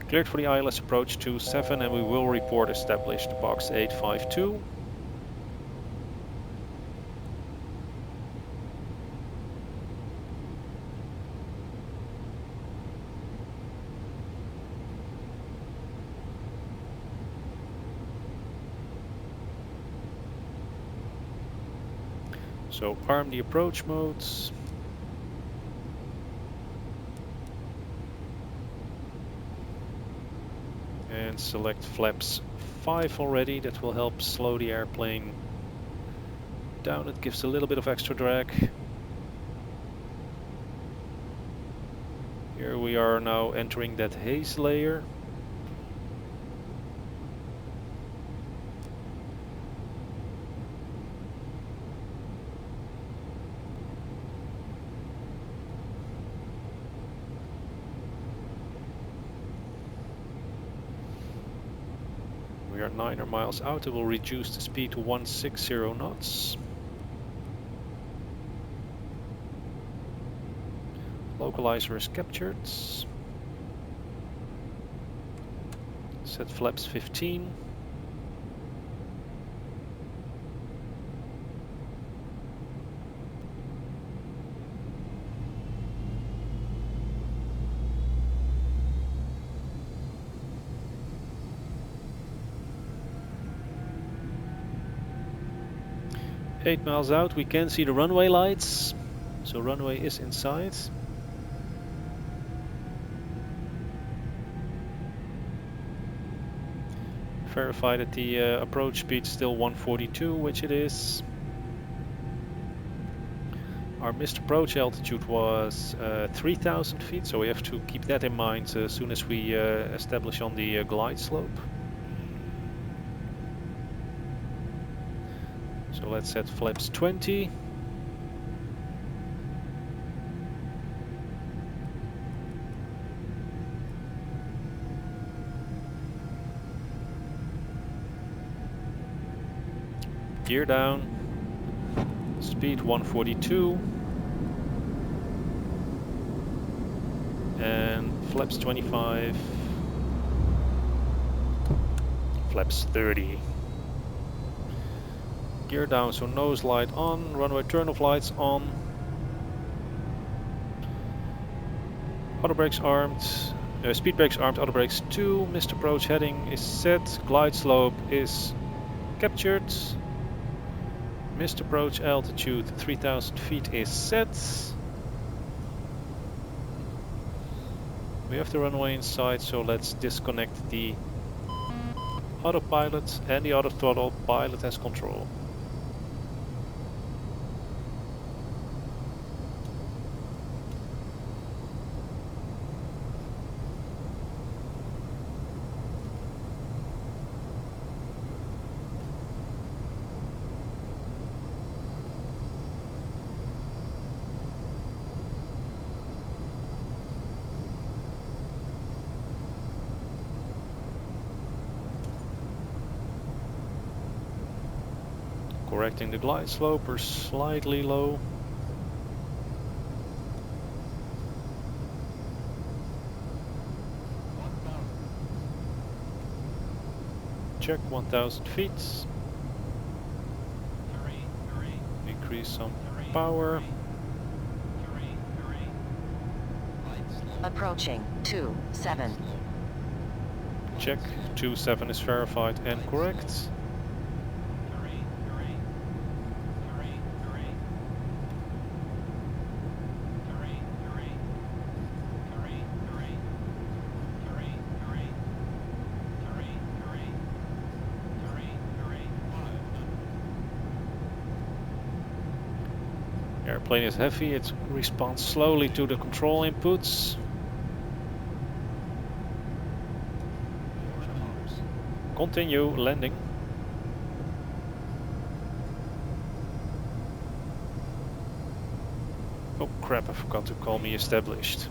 Cleared for the ILS approach 27 and we will report established box 852. So arm the approach modes. And select flaps 5 already, that will help slow the airplane down, it gives a little bit of extra drag. Here we are now entering that haze layer. We are 9 miles out, it will reduce the speed to 160 knots. Localizer is captured. Set flaps 15. Eight miles out, we can see the runway lights, so runway is in sight. Verify that the approach speed is still 142, which it is. Our missed approach altitude was 3000 feet, so we have to keep that in mind as soon as we establish on the glide slope. So let's set flaps 20. Gear down. Speed 142. And flaps 25. Flaps 30. Gear down, so nose light on, runway turn-off lights on. Auto brakes armed, speed brakes armed, auto brakes 2. Missed approach heading is set, glide slope is captured. Missed approach altitude 3000 feet is set. We have the runway in sight, so let's disconnect the autopilot and the auto throttle. Pilot has control. Correcting the glide slope, we're slightly low. Check 1000 feet. Increase some power. Approaching 27. Check 27 is verified and correct. Airplane is heavy, it responds slowly to the control inputs. Continue landing. Oh crap, I forgot to call me established.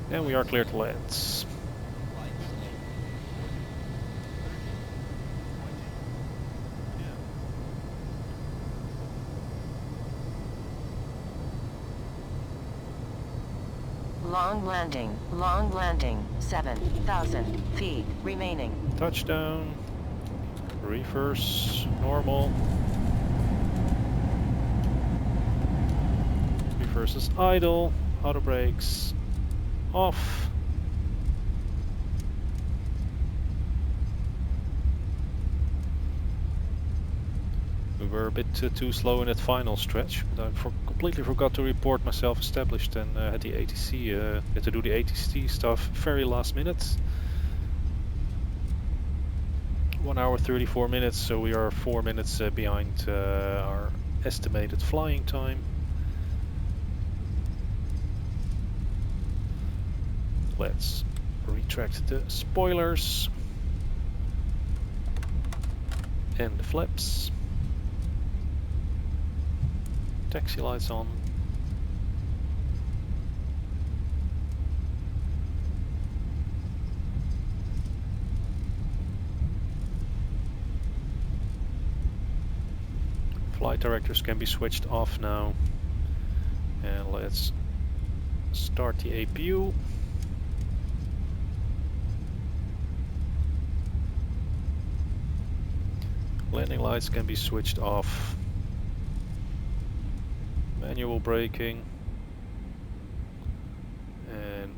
And we are clear to land. Long landing, 7,000 feet remaining. Touchdown, reverse, normal. Reverse is idle, auto brakes off. We were a bit too slow in that final stretch, but I completely forgot to report myself established and had the ATC, had to do the ATC stuff very last minute. 1 hour 34 minutes, so we are 4 minutes behind our estimated flying time. Let's retract the spoilers and the flaps. Taxi lights on. Flight directors can be switched off now. And let's start the APU. Landing lights can be switched off. Manual braking. And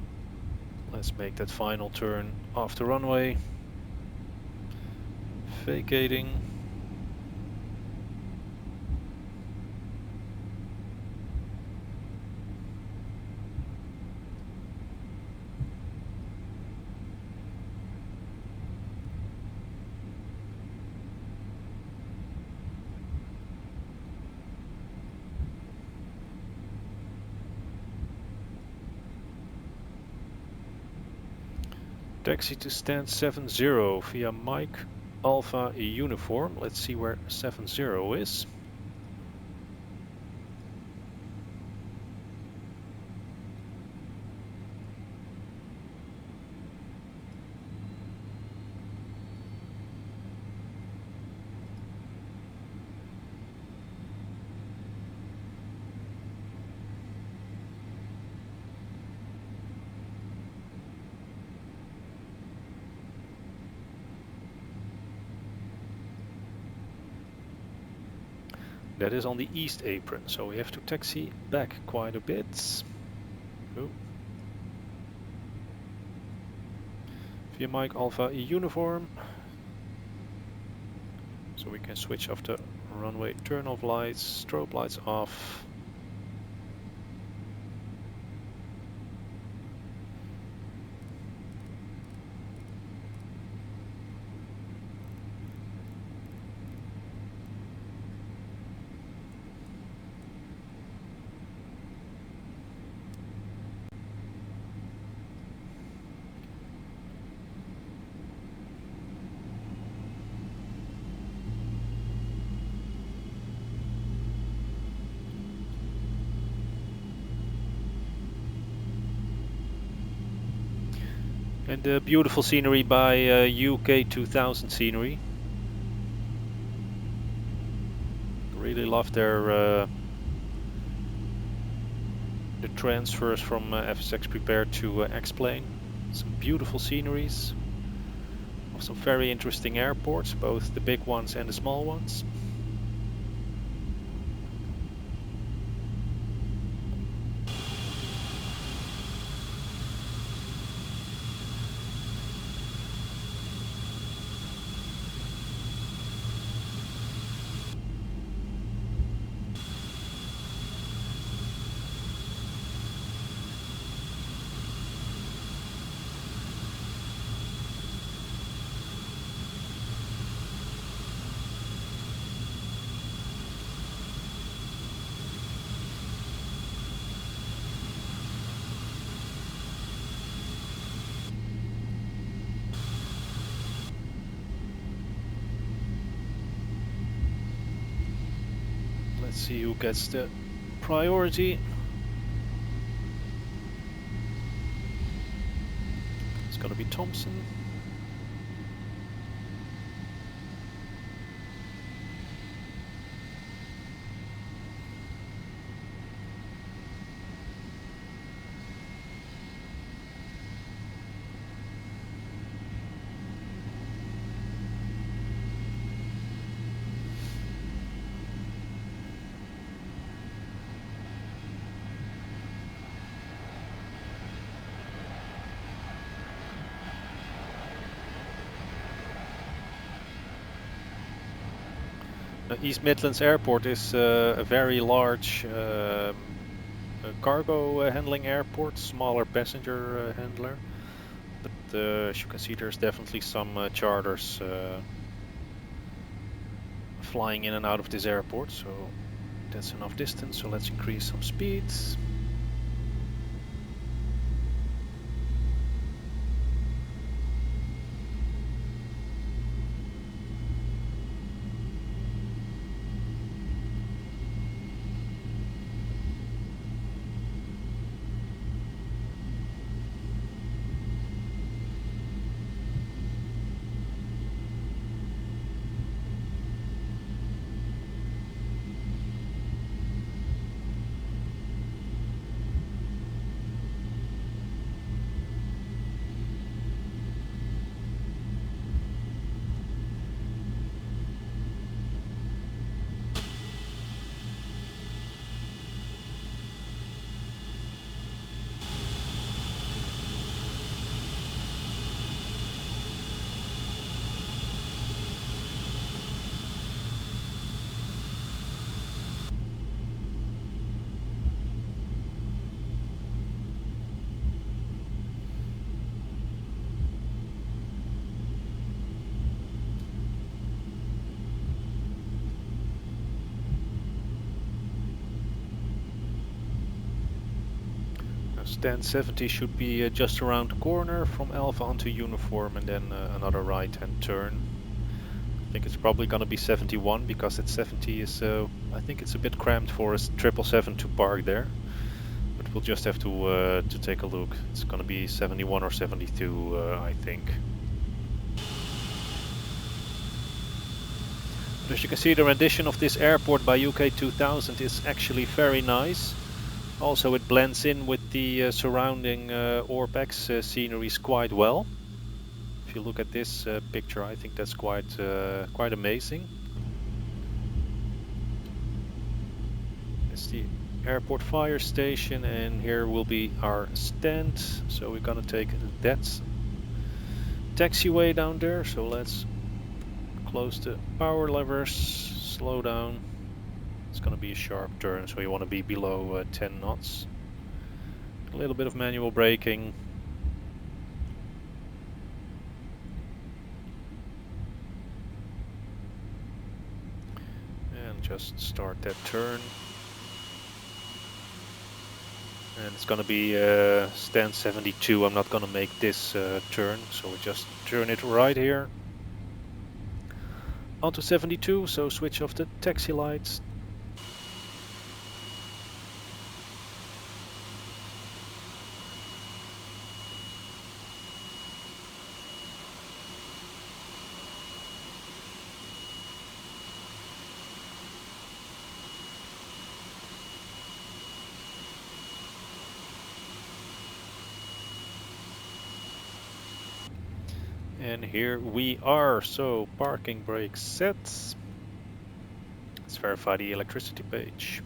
let's make that final turn off the runway. Vacating. Taxi to stand 70 via Mike Alpha Uniform. Let's see where 70 is. That is on the east apron, so we have to taxi back quite a bit. Oh. Via Mike Alpha Uniform. So we can switch off the runway turn off lights, strobe lights off. And the beautiful scenery by UK 2000 scenery. Really love their the transfers from FSX Prepare to X-Plane. Some beautiful sceneries. Some very interesting airports, both the big ones and the small ones. see who gets the priority. It's gonna be Thompson. East Midlands Airport is a very large cargo handling airport, smaller passenger handler. But as you can see, there's definitely some charters flying in and out of this airport, so that's enough distance. So let's increase some speeds. Stand 70 should be just around the corner from Alpha onto uniform, and then another right hand turn. I think it's probably gonna be 71 because it's 70 is I think it's a bit cramped for a 777 to park there. But we'll just have to take a look. It's gonna be 71 or 72 I think. But as you can see, the rendition of this airport by UK 2000 is actually very nice. Also, it blends in with the surrounding Orpex sceneries quite well. If you look at this picture, I think that's quite amazing. It's the airport fire station, and here will be our stand. So we're gonna take that taxiway down there. So let's close the power levers, slow down. It's going to be a sharp turn, so you want to be below 10 knots. A little bit of manual braking. And just start that turn. And it's going to be stand 72. I'm not going to make this turn, so we just turn it right here. Onto 72, so switch off the taxi lights. And here we are, so parking brake set. Let's verify the electricity page.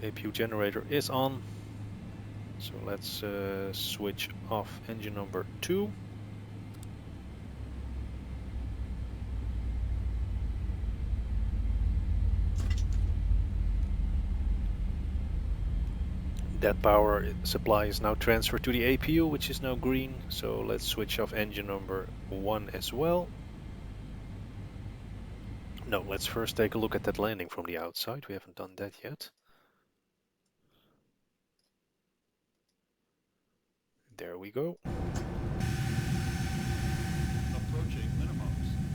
APU generator is on. So let's switch off engine number 2. That power supply is now transferred to the APU, which is now green. So let's switch off engine number 1 as well. No, let's first take a look at that landing from the outside. We haven't done that yet. There we go. Approaching minimums.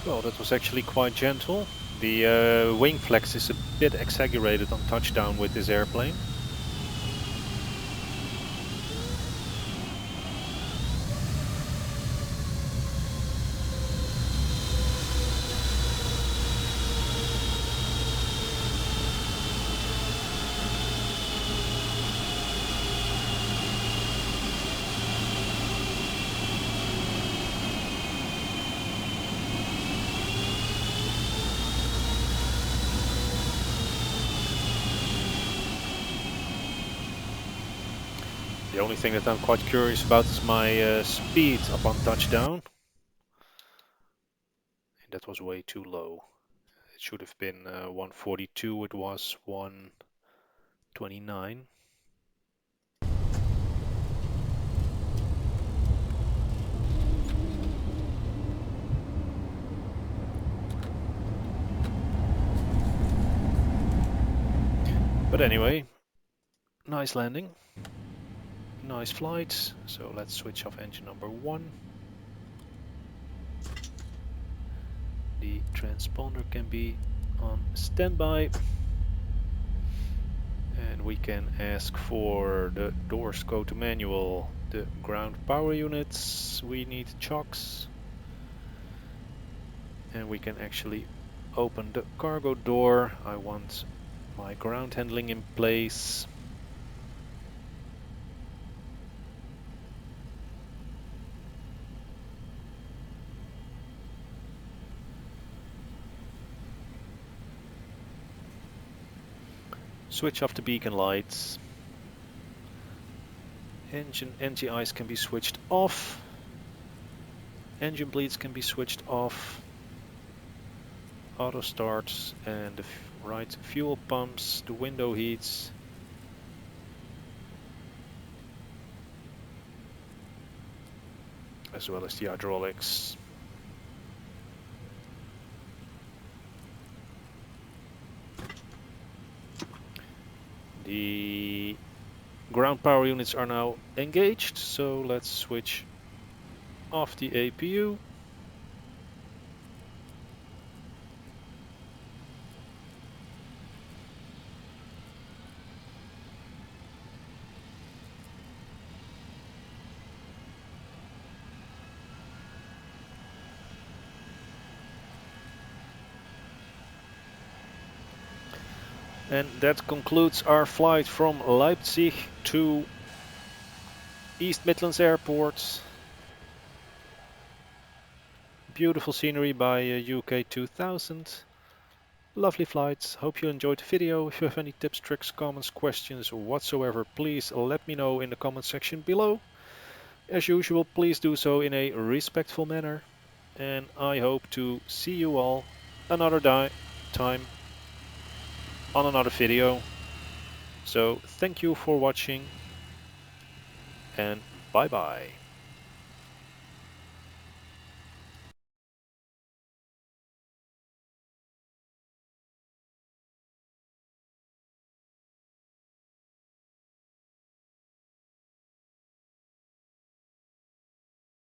Well, that was actually quite gentle. The wing flex is a bit exaggerated on touchdown with this airplane. The only thing that I'm quite curious about is my speed upon touchdown. And that was way too low. It should have been 142, it was 129. But anyway, nice landing. Nice flight, so let's switch off engine number 1. The transponder can be on standby. And we can ask for the doors go to manual. The ground power units, we need chocks. And we can actually open the cargo door. I want my ground handling in place. Switch off the beacon lights. Engine NGIs can be switched off. Engine bleeds can be switched off. Auto starts and the right fuel pumps, the window heats. As well as the hydraulics. The ground power units are now engaged, so let's switch off the APU. And that concludes our flight from Leipzig to East Midlands Airport. Beautiful scenery by UK 2000. Lovely flights. Hope you enjoyed the video. If you have any tips, tricks, comments, questions whatsoever, please let me know in the comment section below. As usual, please do so in a respectful manner. And I hope to see you all another time on another video. So thank you for watching and bye bye.